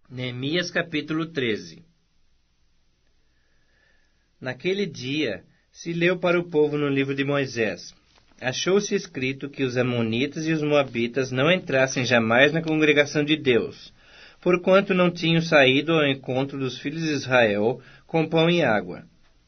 Neemias capítulo 13. Naquele dia se leu para o povo no livro de Moisés. Achou-se escrito que os amonitas e os moabitas não entrassem jamais na congregação de Deus, porquanto não tinham saído ao encontro dos filhos de Israel com pão e água.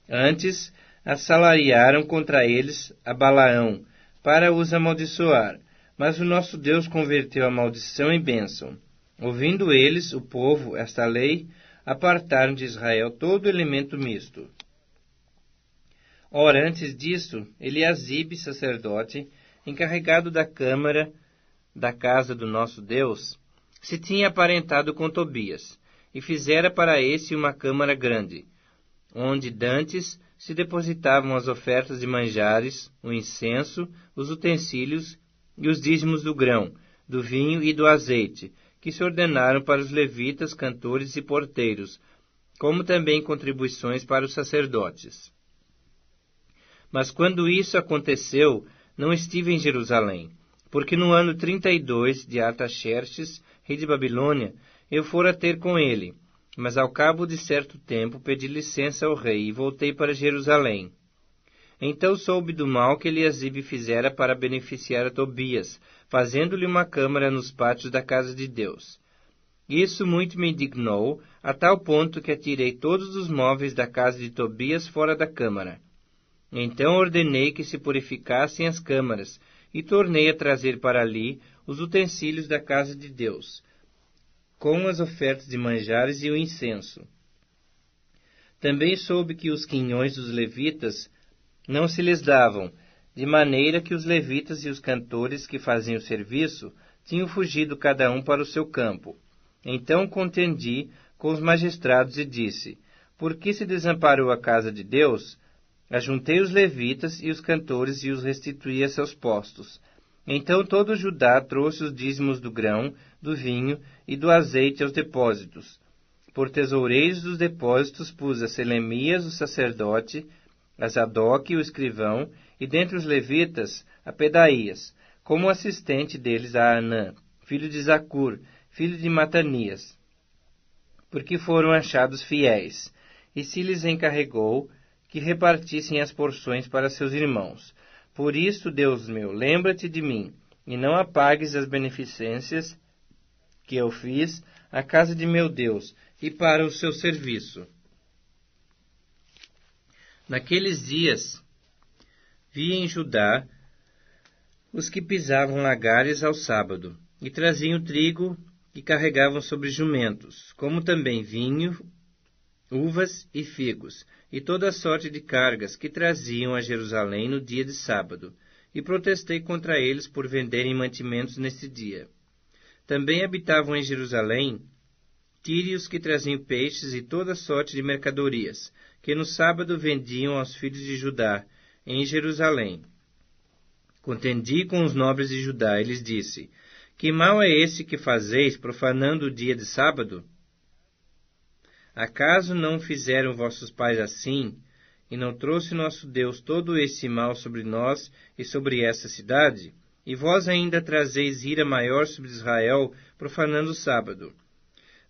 Antes, assalariaram contra eles a Balaão, para os amaldiçoar, mas o nosso Deus converteu a maldição em bênção. Ouvindo eles, o povo, esta lei, apartaram de Israel todo elemento misto. Ora, antes disso, Eliasibe, sacerdote, encarregado da câmara da casa do nosso Deus, se tinha aparentado com Tobias, e fizera para esse uma câmara grande, onde dantes se depositavam as ofertas de manjares, o incenso, os utensílios e os dízimos do grão, do vinho e do azeite, que se ordenaram para os levitas, cantores e porteiros, como também contribuições para os sacerdotes. Mas quando isso aconteceu, não estive em Jerusalém, porque no ano 32 de Artaxerxes, rei de Babilônia, eu fora ter com ele, mas ao cabo de certo tempo pedi licença ao rei e voltei para Jerusalém. Então soube do mal que Eliasibe fizera para beneficiar a Tobias, fazendo-lhe uma câmara nos pátios da casa de Deus. Isso muito me indignou, a tal ponto que atirei todos os móveis da casa de Tobias fora da câmara. Então ordenei que se purificassem as câmaras, e tornei a trazer para ali os utensílios da casa de Deus, com as ofertas de manjares e o incenso. Também soube que os quinhões dos levitas não se lhes davam, de maneira que os levitas e os cantores que faziam o serviço tinham fugido cada um para o seu campo. Então contendi com os magistrados e disse: por que se desamparou a casa de Deus? Ajuntei os levitas e os cantores e os restituí a seus postos. Então todo Judá trouxe os dízimos do grão, do vinho e do azeite aos depósitos. Por tesoureiros dos depósitos pus a Selemias, o sacerdote, a Zadok, o escrivão, e dentre os levitas, a Pedaías, como assistente deles a Anã, filho de Zacur, filho de Matanias, porque foram achados fiéis, e se lhes encarregou que repartissem as porções para seus irmãos. Por isso, Deus meu, lembra-te de mim, e não apagues as beneficências que eu fiz à casa de meu Deus e para o seu serviço. Naqueles dias, vi em Judá os que pisavam lagares ao sábado, e traziam trigo e carregavam sobre jumentos, como também vinho, uvas e figos, e toda sorte de cargas que traziam a Jerusalém no dia de sábado, e protestei contra eles por venderem mantimentos nesse dia. Também habitavam em Jerusalém tírios que traziam peixes e toda sorte de mercadorias, que no sábado vendiam aos filhos de Judá, em Jerusalém. Contendi com os nobres de Judá e lhes disse: que mal é esse que fazeis, profanando o dia de sábado? Acaso não fizeram vossos pais assim, e não trouxe nosso Deus todo esse mal sobre nós e sobre essa cidade? E vós ainda trazeis ira maior sobre Israel, profanando o sábado.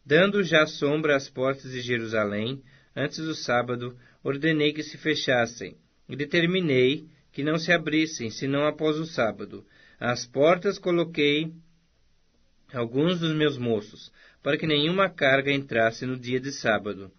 Dando já sombra às portas de Jerusalém, antes do sábado, ordenei que se fechassem, e determinei que não se abrissem, senão após o sábado. Às portas coloquei alguns dos meus moços, para que nenhuma carga entrasse no dia de sábado.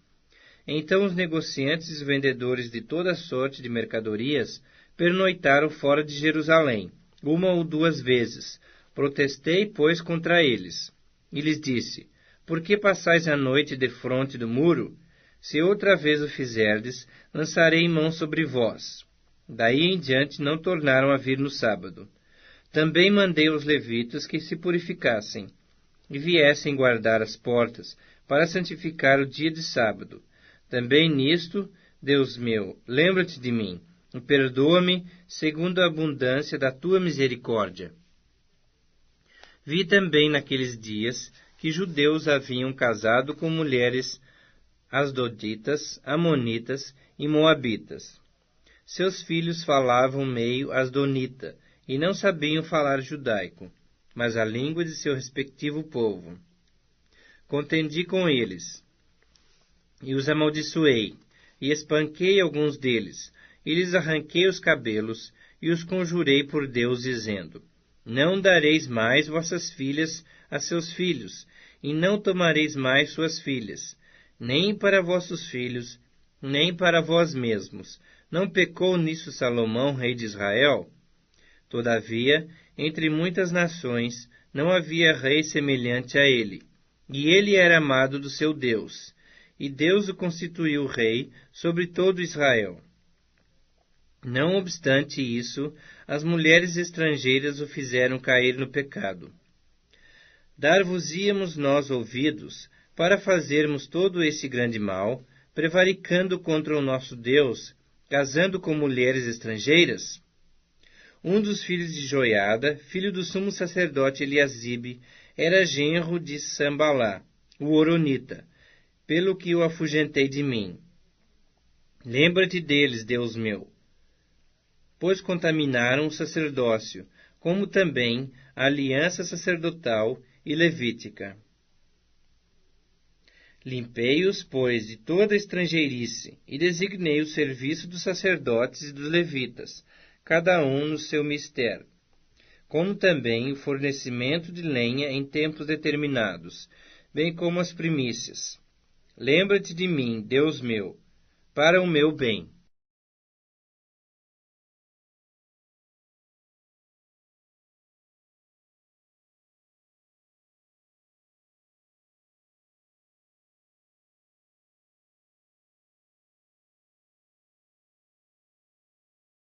Então os negociantes e os vendedores de toda sorte de mercadorias pernoitaram fora de Jerusalém, uma ou duas vezes. Protestei, pois, contra eles. E lhes disse: por que passais a noite defronte do muro? Se outra vez o fizerdes, lançarei mão sobre vós. Daí em diante não tornaram a vir no sábado. Também mandei aos levitas que se purificassem e viessem guardar as portas, para santificar o dia de sábado. Também nisto, Deus meu, lembra-te de mim, e perdoa-me segundo a abundância da tua misericórdia. Vi também naqueles dias que judeus haviam casado com mulheres asdoditas, amonitas e moabitas. Seus filhos falavam meio asdonita, e não sabiam falar judaico, mas a língua de seu respectivo povo. contendi com eles, e os amaldiçoei, e espanquei alguns deles, e lhes arranquei os cabelos, e os conjurei por Deus, dizendo: Não dareis mais vossas filhas a seus filhos, e não tomareis mais suas filhas, nem para vossos filhos, nem para vós mesmos. Não pecou nisso Salomão, rei de Israel? Todavia, entre muitas nações, não havia rei semelhante a ele, e ele era amado do seu Deus, e Deus o constituiu rei sobre todo Israel. Não obstante isso, as mulheres estrangeiras o fizeram cair no pecado. Dar-vos-íamos nós ouvidos para fazermos todo esse grande mal, prevaricando contra o nosso Deus, casando com mulheres estrangeiras? Um dos filhos de Joiada, filho do sumo sacerdote Eliasibe, era genro de Sambalá, o horonita, pelo que o afugentei de mim. Lembra-te deles, Deus meu, pois contaminaram o sacerdócio, como também a aliança sacerdotal e levítica. Limpei-os, pois, de toda estrangeirice, e designei o serviço dos sacerdotes e dos levitas, cada um no seu mistério, como também o fornecimento de lenha em tempos determinados, bem como as primícias. Lembra-te de mim, Deus meu, para o meu bem.